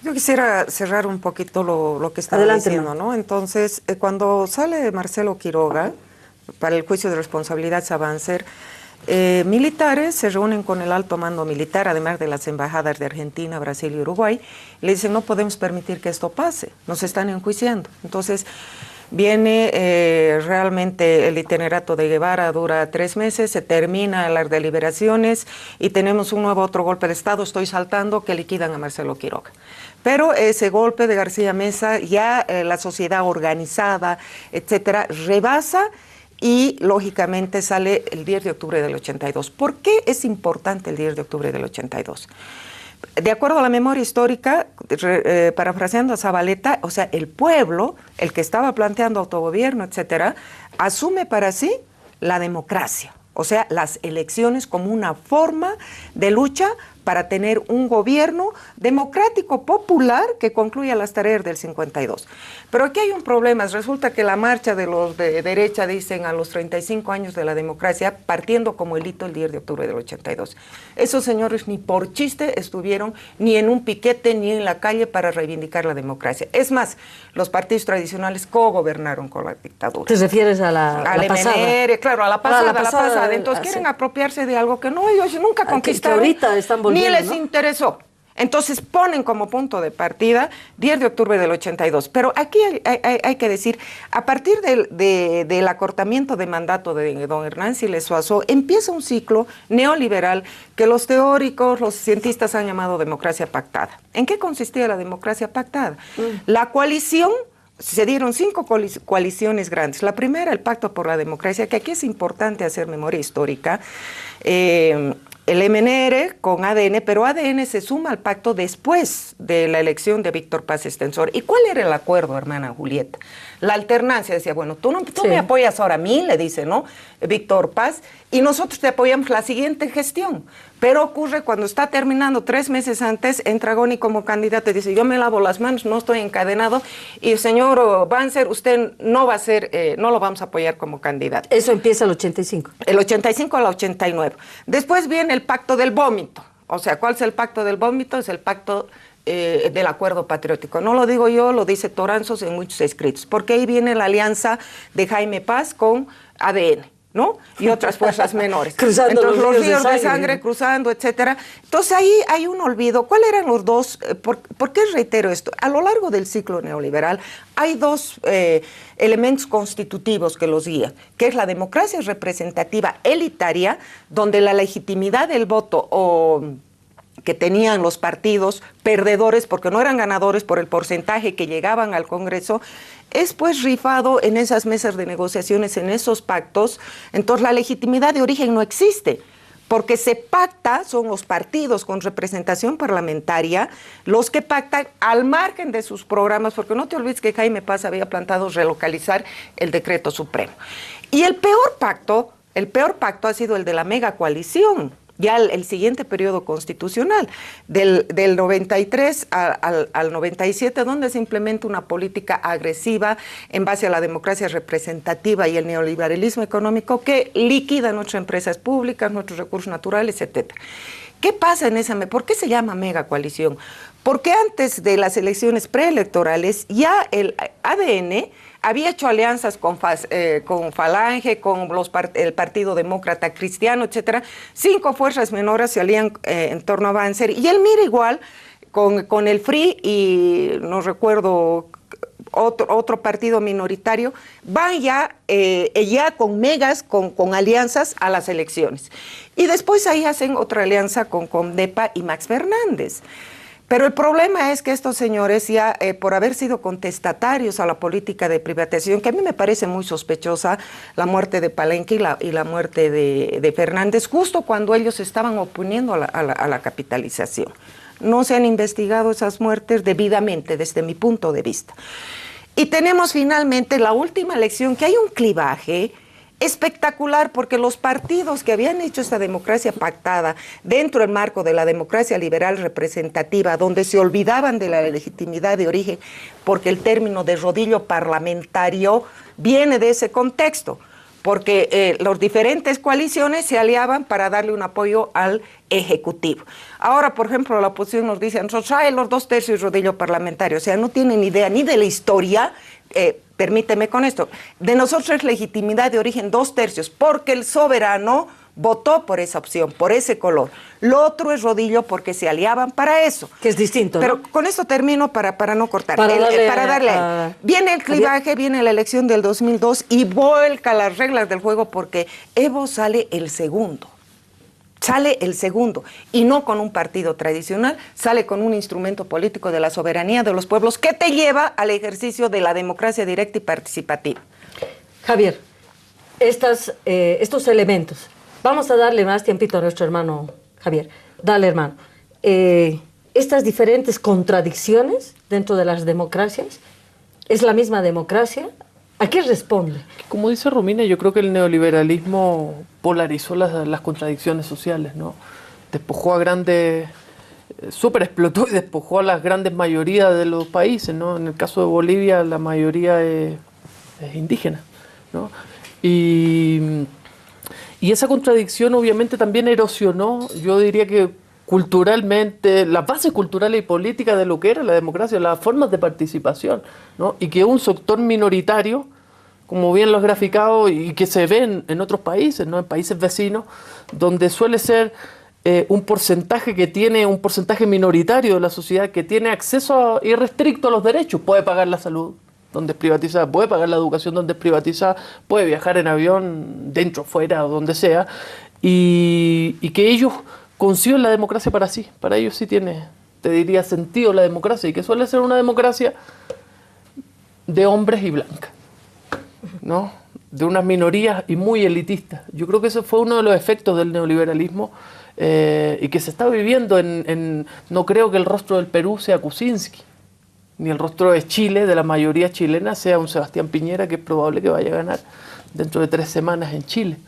Yo quisiera cerrar un poquito lo que estaba diciendo, ¿no? Entonces, cuando sale Marcelo Quiroga para el juicio de responsabilidad Sabancer, militares se reúnen con el alto mando militar, además de las embajadas de Argentina, Brasil y Uruguay, y le dicen, no podemos permitir que esto pase, nos están enjuiciando. Entonces, viene realmente el itinerato de Guevara, dura 3 meses, se termina las deliberaciones y tenemos un nuevo otro golpe de Estado, estoy saltando, que liquidan a Marcelo Quiroga. Pero ese golpe de García Meza, ya la sociedad organizada, etcétera, rebasa y lógicamente sale el 10 de octubre del 82. ¿Por qué es importante el 10 de octubre del 82? De acuerdo a la memoria histórica, parafraseando a Zabaleta, o sea, el pueblo, el que estaba planteando autogobierno, etcétera, asume para sí la democracia, o sea, las elecciones como una forma de lucha para tener un gobierno democrático, popular, que concluya las tareas del 52. Pero aquí hay un problema. Resulta que la marcha de los de derecha dicen a los 35 años de la democracia, partiendo como el hito el 10 de octubre del 82. Esos señores ni por chiste estuvieron ni en un piquete ni en la calle para reivindicar la democracia. Es más, los partidos tradicionales cogobernaron con la dictadura. ¿Te refieres a la pasada? Claro, a la pasada. Entonces quieren apropiarse de algo que no, ellos nunca conquistaron. Que ahorita están volviendo, ni les ¿no? interesó. Entonces ponen como punto de partida 10 de octubre del 82. Pero aquí hay que decir, a partir del acortamiento de mandato de don Hernán Siles Zuazo, empieza un ciclo neoliberal que los teóricos, los cientistas han llamado democracia pactada. ¿En qué consistía la democracia pactada? La coalición. Se dieron 5 coaliciones grandes. La primera, el Pacto por la Democracia, que aquí es importante hacer memoria histórica. El MNR con ADN, pero ADN se suma al pacto después de la elección de Víctor Paz Extensor. ¿Y cuál era el acuerdo, hermana Julieta? La alternancia, decía, bueno, tú me apoyas ahora a mí, le dice, ¿no? Víctor Paz, y nosotros te apoyamos la siguiente gestión. Pero ocurre cuando está terminando 3 meses antes, entra Goni como candidato y dice, yo me lavo las manos, no estoy encadenado, y el señor Banzer, usted no va a ser, no lo vamos a apoyar como candidato. Eso empieza el 85. El 85 al 89. Después viene el pacto del vómito. O sea, ¿cuál es el pacto del vómito? Es el pacto del acuerdo patriótico. No lo digo yo, lo dice Toranzos en muchos escritos. Porque ahí viene la alianza de Jaime Paz con ADN, ¿no? Y otras fuerzas menores. Cruzando entonces, los ríos de sangre, sangre cruzando, etcétera. Entonces ahí hay un olvido. ¿Cuáles eran los dos? ¿Por qué reitero esto? A lo largo del ciclo neoliberal hay 2 elementos constitutivos que los guían, que es la democracia representativa elitaria, donde la legitimidad del voto o que tenían los partidos perdedores, porque no eran ganadores por el porcentaje que llegaban al Congreso, es pues rifado en esas mesas de negociaciones, en esos pactos. Entonces la legitimidad de origen no existe, porque se pacta, son los partidos con representación parlamentaria, los que pactan al margen de sus programas, porque no te olvides que Jaime Paz había plantado relocalizar el decreto supremo. Y el peor pacto ha sido el de la mega coalición, ya el siguiente periodo constitucional, del 93 al 97, donde se implementa una política agresiva en base a la democracia representativa y el neoliberalismo económico que liquida nuestras empresas públicas, nuestros recursos naturales, etc. ¿Qué pasa en esa? ¿Por qué se llama mega coalición? Porque antes de las elecciones preelectorales ya el ADN había hecho alianzas con Falange, con el Partido Demócrata Cristiano, etcétera. 5 fuerzas menores se alían en torno a Banzer. Y él mira igual con el FRI y no recuerdo otro partido minoritario, van ya con megas, con alianzas a las elecciones. Y después ahí hacen otra alianza con Condepa y Max Fernández. Pero el problema es que estos señores ya, por haber sido contestatarios a la política de privatización, que a mí me parece muy sospechosa, la muerte de Palenque y la muerte de Fernández, justo cuando ellos estaban oponiendo a la capitalización. No se han investigado esas muertes debidamente, desde mi punto de vista. Y tenemos finalmente la última elección, que hay un clivaje espectacular, porque los partidos que habían hecho esta democracia pactada dentro del marco de la democracia liberal representativa, donde se olvidaban de la legitimidad de origen, porque el término de rodillo parlamentario viene de ese contexto, porque las diferentes coaliciones se aliaban para darle un apoyo al Ejecutivo. Ahora, por ejemplo, la oposición nos dice, nosotros trae los 2/3 rodillo parlamentario, o sea, no tienen idea ni de la historia. Permíteme con esto, de nosotros es legitimidad de origen 2/3, porque el soberano votó por esa opción, por ese color. Lo otro es rodillo porque se aliaban para eso. Que es distinto, ¿no? Pero con esto termino para no cortar. Para darle viene el clivaje, viene la elección del 2002 y vuelca las reglas del juego, porque Evo sale el segundo. Sale el segundo, y no con un partido tradicional, sale con un instrumento político de la soberanía de los pueblos que te lleva al ejercicio de la democracia directa y participativa. Javier, estos elementos, vamos a darle más tiempito a nuestro hermano Javier. Dale, hermano. Estas diferentes contradicciones dentro de las democracias, ¿es la misma democracia? ¿A qué responde? Como dice Romina, yo creo que el neoliberalismo polarizó las contradicciones sociales, ¿no? Despojó a grandes, superexplotó y despojó a las grandes mayorías de los países, ¿no? En el caso de Bolivia, la mayoría es indígena, ¿no? Y esa contradicción obviamente también erosionó, yo diría que culturalmente, las bases culturales y políticas de lo que era la democracia, las formas de participación, ¿no? Y que un sector minoritario, como bien lo has graficado, y que se ven en otros países, ¿no? En países vecinos, donde suele ser un porcentaje minoritario de la sociedad que tiene acceso irrestricto a los derechos, puede pagar la salud donde es privatizada, puede pagar la educación donde es privatizada, puede viajar en avión dentro, fuera o donde sea, y que ellos conciben la democracia para sí. Para ellos sí tiene, te diría, sentido la democracia, y que suele ser una democracia de hombres y blancas, ¿no? De unas minorías y muy elitistas. Yo creo que ese fue uno de los efectos del neoliberalismo, y que se está viviendo no creo que el rostro del Perú sea Kuczynski, ni el rostro de Chile, de la mayoría chilena, sea un Sebastián Piñera, que es probable que vaya a ganar dentro de 3 semanas en Chile,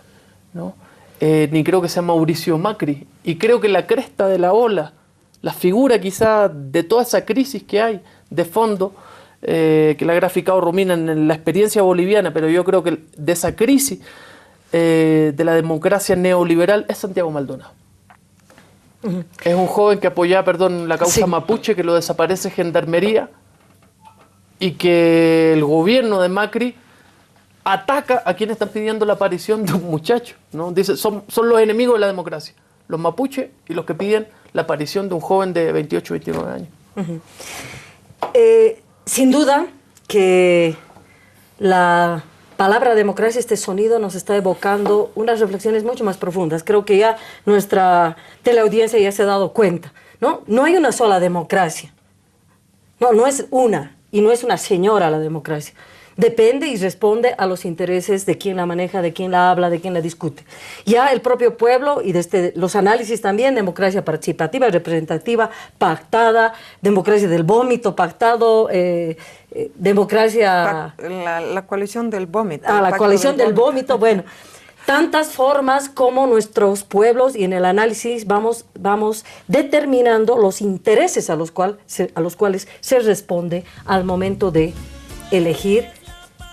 ¿no? Ni creo que sea Mauricio Macri. Y creo que la cresta de la ola, la figura quizá de toda esa crisis que hay de fondo, que la ha graficado Romina en la experiencia boliviana, pero yo creo que de esa crisis de la democracia neoliberal es Santiago Maldonado. Uh-huh. Es un joven que apoyaba, la causa mapuche, que lo desaparece Gendarmería, y que el gobierno de Macri ataca a quienes están pidiendo la aparición de un muchacho, ¿no? Dice, son los enemigos de la democracia, los mapuches y los que piden la aparición de un joven de 28, 29 años. Uh-huh. Sin duda que la palabra democracia, este sonido, nos está evocando unas reflexiones mucho más profundas. Creo que ya nuestra teleaudiencia ya se ha dado cuenta, ¿no? No hay una sola democracia. No es una, y no es una señora la democracia. Depende y responde a los intereses de quien la maneja, de quien la habla, de quien la discute. Ya el propio pueblo, y desde los análisis también, democracia participativa, representativa, pactada, democracia del vómito, pactado, democracia... La coalición del vómito. La coalición del vómito, bueno. Tantas formas como nuestros pueblos, y en el análisis vamos determinando los intereses a los cuales se responde al momento de elegir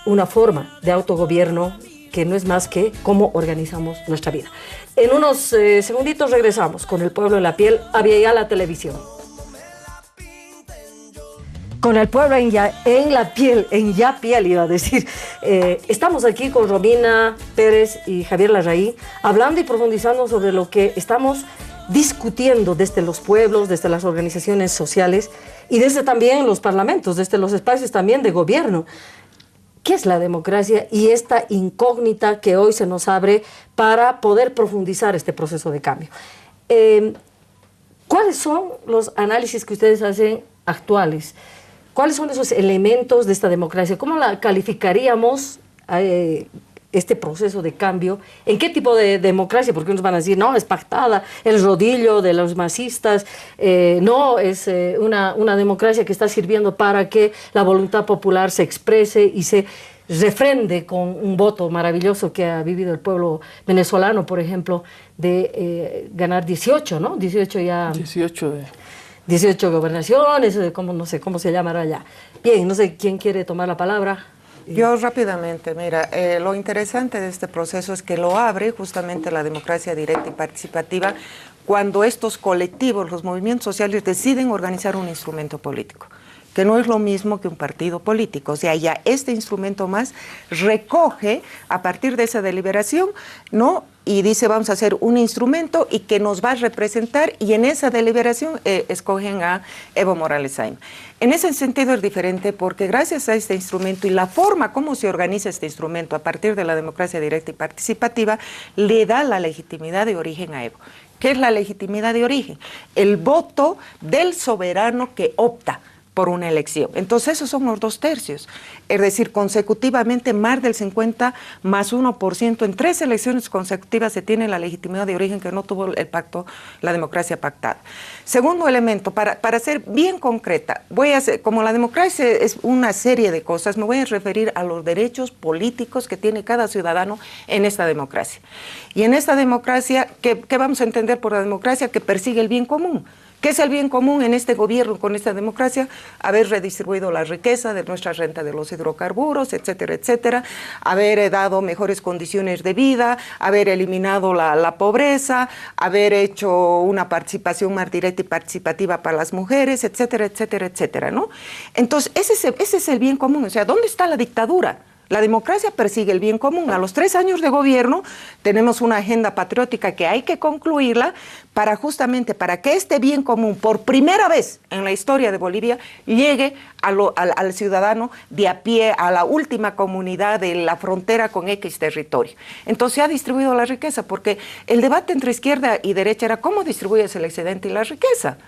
una forma de autogobierno que no es más que cómo organizamos nuestra vida. En unos segunditos regresamos con El Pueblo en la Piel, había la televisión. Con El Pueblo en la piel, iba a decir. Estamos aquí con Romina Pérez y Javier Larraín, hablando y profundizando sobre lo que estamos discutiendo desde los pueblos, desde las organizaciones sociales, y desde también los parlamentos, desde los espacios también de gobierno. ¿Qué es la democracia y esta incógnita que hoy se nos abre para poder profundizar este proceso de cambio? ¿Cuáles son los análisis que ustedes hacen actuales? ¿Cuáles son esos elementos de esta democracia? ¿Cómo la calificaríamos este proceso de cambio? ¿En qué tipo de democracia? Porque unos van a decir, no, es pactada, el rodillo de los masistas, no, es una democracia que está sirviendo para que la voluntad popular se exprese y se refrende con un voto maravilloso que ha vivido el pueblo venezolano, por ejemplo, de ganar 18, ¿no? 18 ya... 18 gobernaciones, no sé cómo se llamará allá. Bien, no sé quién quiere tomar la palabra. Yo rápidamente, mira, lo interesante de este proceso es que lo abre justamente la democracia directa y participativa cuando estos colectivos, los movimientos sociales, deciden organizar un instrumento político, que no es lo mismo que un partido político. O sea, ya este instrumento más recoge a partir de esa deliberación, ¿no? Y dice, vamos a hacer un instrumento y que nos va a representar, y en esa deliberación escogen a Evo Morales Ayma. En ese sentido es diferente porque gracias a este instrumento y la forma como se organiza este instrumento a partir de la democracia directa y participativa, le da la legitimidad de origen a Evo. ¿Qué es la legitimidad de origen? El voto del soberano que opta por una elección. Entonces esos son los 2/3, es decir, consecutivamente más del 50 más 1%, en 3 elecciones consecutivas se tiene la legitimidad de origen que no tuvo el pacto, la democracia pactada. Segundo elemento, para ser bien concreta, como la democracia es una serie de cosas, me voy a referir a los derechos políticos que tiene cada ciudadano en esta democracia. Y en esta democracia, ¿qué vamos a entender por la democracia? Que persigue el bien común. ¿Qué es el bien común en este gobierno, con esta democracia? Haber redistribuido la riqueza de nuestra renta de los hidrocarburos, etcétera, etcétera, haber dado mejores condiciones de vida, haber eliminado la pobreza, haber hecho una participación más directa y participativa para las mujeres, etcétera, etcétera, etcétera, ¿no? Entonces, ese es el bien común. O sea, ¿dónde está la dictadura? La democracia persigue el bien común. A los 3 años de gobierno tenemos una agenda patriótica que hay que concluirla para que este bien común, por primera vez en la historia de Bolivia, llegue al ciudadano de a pie, a la última comunidad de la frontera con X territorio. Entonces se ha distribuido la riqueza, porque el debate entre izquierda y derecha era cómo distribuyes el excedente y la riqueza.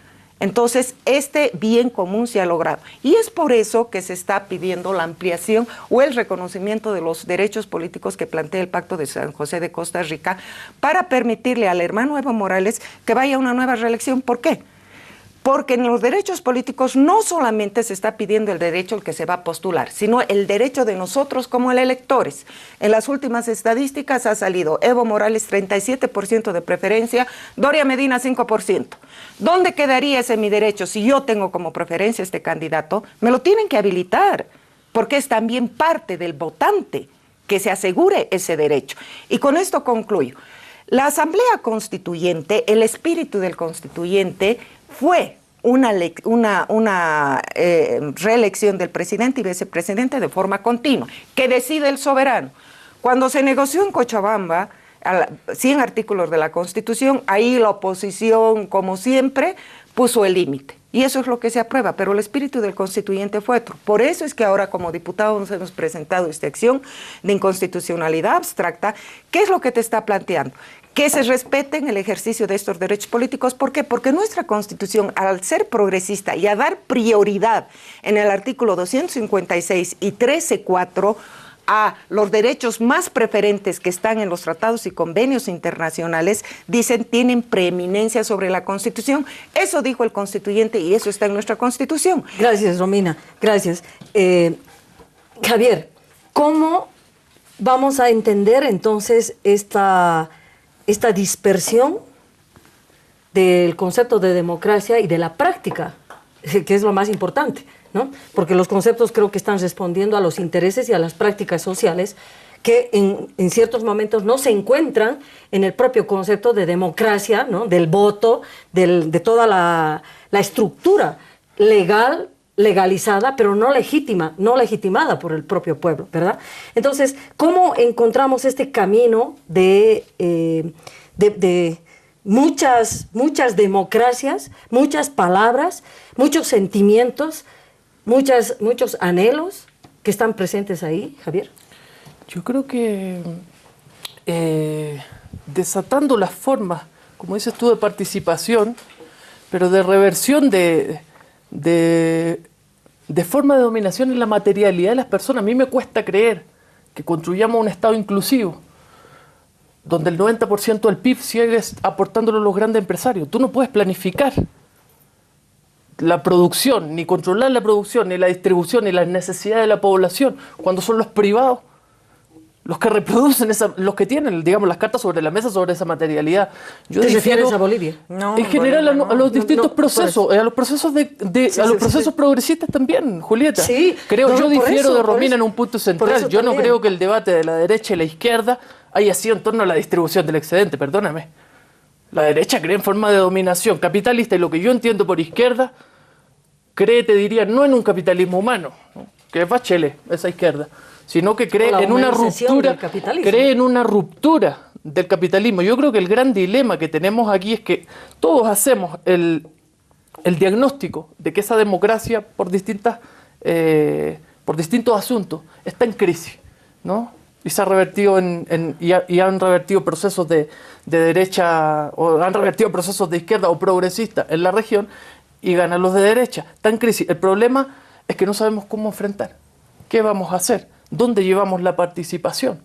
Entonces, este bien común se ha logrado. Y es por eso que se está pidiendo la ampliación o el reconocimiento de los derechos políticos que plantea el Pacto de San José de Costa Rica para permitirle al hermano Evo Morales que vaya a una nueva reelección. ¿Por qué? Porque en los derechos políticos no solamente se está pidiendo el derecho al que se va a postular, sino el derecho de nosotros como electores. En las últimas estadísticas ha salido Evo Morales 37% de preferencia, Doria Medina 5%. ¿Dónde quedaría ese mi derecho si yo tengo como preferencia este candidato? Me lo tienen que habilitar, porque es también parte del votante que se asegure ese derecho. Y con esto concluyo. La Asamblea Constituyente, el espíritu del constituyente, fue una reelección del presidente y vicepresidente de forma continua, que decide el soberano. Cuando se negoció en Cochabamba 100 artículos de la Constitución, ahí la oposición, como siempre, puso el límite. Y eso es lo que se aprueba, pero el espíritu del constituyente fue otro. Por eso es que ahora como diputados nos hemos presentado esta acción de inconstitucionalidad abstracta. ¿Qué es lo que te está planteando? Que se respeten el ejercicio de estos derechos políticos. ¿Por qué? Porque nuestra Constitución, al ser progresista y a dar prioridad en el artículo 256 y 13.4 a los derechos más preferentes que están en los tratados y convenios internacionales, dicen tienen preeminencia sobre la Constitución. Eso dijo el constituyente y eso está en nuestra Constitución. Gracias, Romina. Gracias. Javier, ¿cómo vamos a entender entonces esta dispersión del concepto de democracia y de la práctica, que es lo más importante, ¿no? Porque los conceptos creo que están respondiendo a los intereses y a las prácticas sociales que en ciertos momentos no se encuentran en el propio concepto de democracia, ¿no? Del voto, de toda la estructura legalizada, pero no legitimada por el propio pueblo, ¿verdad? Entonces, ¿cómo encontramos este camino de muchas democracias, muchas palabras, muchos sentimientos, muchos anhelos que están presentes ahí, Javier? Yo creo que desatando las formas, como dices tú, de participación, pero de reversión de forma de dominación en la materialidad de las personas. A mí me cuesta creer que construyamos un Estado inclusivo, donde el 90% del PIB sigue aportándolo a los grandes empresarios. Tú no puedes planificar la producción, ni controlar la producción, ni la distribución, ni las necesidades de la población, cuando son los privados los que reproducen, los que tienen, digamos, las cartas sobre la mesa sobre esa materialidad. ¿Te refieres a Bolivia? No, en general a los distintos procesos, a los procesos procesos progresistas también, Julieta. Sí, yo difiero de Romina en un punto central. Yo no creo que el debate de la derecha y la izquierda haya sido en torno a la distribución del excedente, perdóname. La derecha cree en forma de dominación capitalista y lo que yo entiendo por izquierda, cree, te diría, no en un capitalismo humano, ¿no? Que es Bachelet, esa izquierda, sino que cree en una ruptura del capitalismo. Yo creo que el gran dilema que tenemos aquí es que todos hacemos el diagnóstico de que esa democracia por distintos asuntos está en crisis, ¿no? Y se ha revertido y han revertido procesos de derecha, o han revertido procesos de izquierda o progresista en la región, y ganan los de derecha. Está en crisis. El problema es que no sabemos cómo enfrentar. ¿Qué vamos a hacer? ¿Dónde llevamos la participación?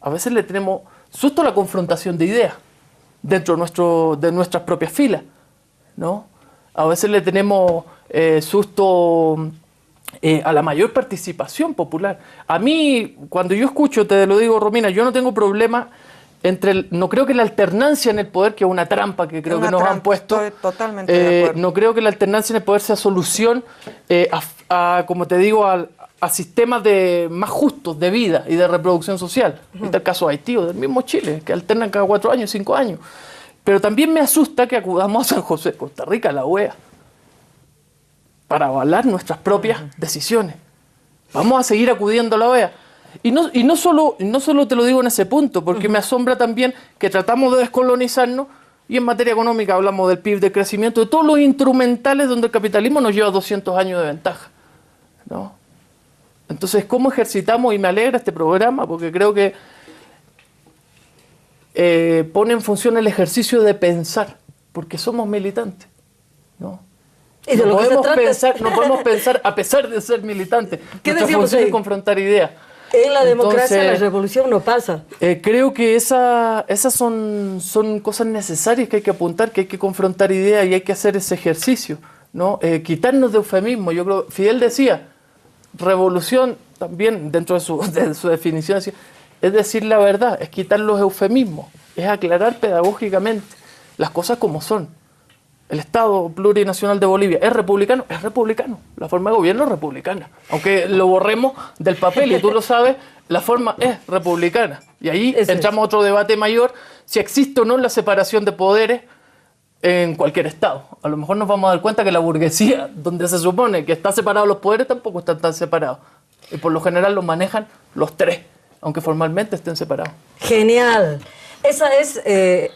A veces le tenemos susto a la confrontación de ideas dentro de nuestras propias filas, ¿no? A veces le tenemos susto a la mayor participación popular. A mí, cuando yo escucho, te lo digo, Romina, yo no tengo problema no creo que la alternancia en el poder, que es una trampa que creo que nos han puesto, estoy totalmente de acuerdo. No creo que la alternancia en el poder sea solución como te digo, a sistemas más justos de vida y de reproducción social. Este es el caso de Haití o del mismo Chile, que alternan cada 4 años, 5 años. Pero también me asusta que acudamos a San José, Costa Rica, a la OEA, para avalar nuestras propias decisiones. Vamos a seguir acudiendo a la OEA. Y no solo te lo digo en ese punto, porque me asombra también que tratamos de descolonizarnos y en materia económica hablamos del PIB, de crecimiento, de todos los instrumentales donde el capitalismo nos lleva 200 años de ventaja, ¿no? Entonces, ¿cómo ejercitamos? Y me alegra este programa porque creo que pone en función el ejercicio de pensar, porque somos militantes, ¿no? ¿Y de lo que se trata? No podemos pensar a pesar de ser militantes. Nuestra función es confrontar ideas. En la democracia la revolución no pasa. Creo que esas son cosas necesarias que hay que apuntar, que hay que confrontar ideas y hay que hacer ese ejercicio, ¿no? Quitarnos de eufemismo. Yo creo, Fidel decía, revolución también, dentro de su definición, decía, es decir la verdad, es quitar los eufemismos, es aclarar pedagógicamente las cosas como son. El Estado plurinacional de Bolivia es republicano, la forma de gobierno es republicana, aunque lo borremos del papel y tú lo sabes, la forma es republicana. Y ahí entramos a otro debate mayor, si existe o no la separación de poderes en cualquier Estado. A lo mejor nos vamos a dar cuenta que la burguesía, donde se supone que están separados los poderes, tampoco están tan separados. Y por lo general los manejan los tres, aunque formalmente estén separados. Genial. Esa es,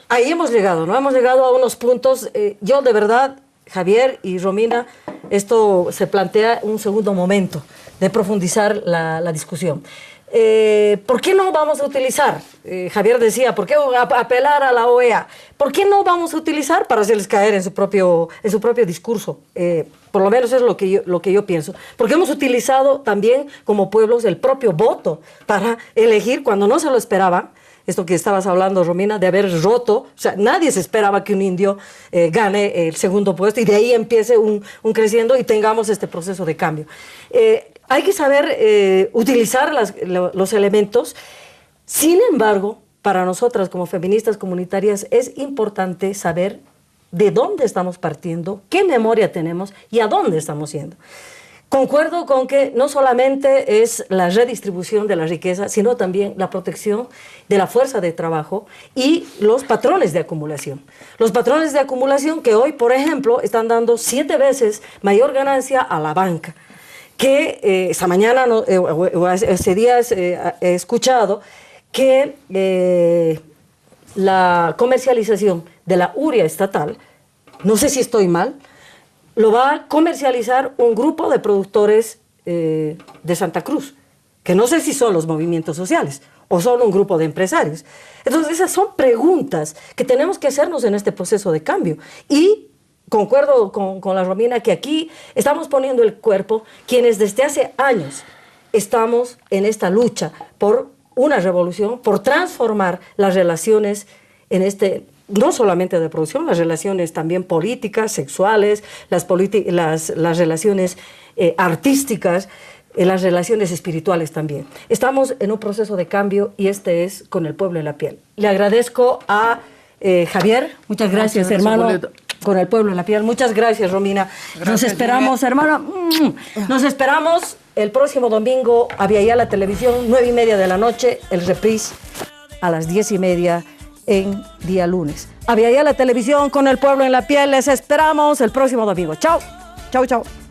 ahí hemos llegado, ¿no? Hemos llegado a unos puntos, yo de verdad, Javier y Romina, esto se plantea un segundo momento de profundizar la discusión. ¿Por qué no vamos a utilizar? Javier decía, ¿por qué apelar a la OEA? ¿Por qué no vamos a utilizar para hacerles caer en su propio discurso? Por lo menos es lo que yo pienso. Porque hemos utilizado también como pueblos el propio voto para elegir cuando no se lo esperaban. Esto que estabas hablando, Romina, de haber roto, o sea, nadie se esperaba que un indio gane el segundo puesto y de ahí empiece un creciendo y tengamos este proceso de cambio. Hay que saber utilizar los elementos. Sin embargo, para nosotras como feministas comunitarias es importante saber de dónde estamos partiendo, qué memoria tenemos y a dónde estamos yendo. Concuerdo con que no solamente es la redistribución de la riqueza, sino también la protección de la fuerza de trabajo y los patrones de acumulación. Los patrones de acumulación que hoy, por ejemplo, están dando 7 veces mayor ganancia a la banca. Que esta mañana, ese día he escuchado que la comercialización de la urea estatal, no sé si estoy mal, lo va a comercializar un grupo de productores de Santa Cruz, que no sé si son los movimientos sociales o son un grupo de empresarios. Entonces esas son preguntas que tenemos que hacernos en este proceso de cambio. Y concuerdo con la Romina que aquí estamos poniendo el cuerpo quienes desde hace años estamos en esta lucha por una revolución, por transformar las relaciones en no solamente de producción, las relaciones también políticas, sexuales, las relaciones artísticas, las relaciones espirituales también. Estamos en un proceso de cambio y este es con el pueblo en la piel. Le agradezco a Javier, muchas gracias, hermano, con el pueblo en la piel. Muchas gracias, Romina. Gracias, nos esperamos, hermana. Nos esperamos el próximo domingo a Viayala Televisión, 9:30 de la noche, el reprise a las 10:30 en día lunes. A Viayala Televisión con el pueblo en la piel, les esperamos el próximo domingo. Chao, chao, chao.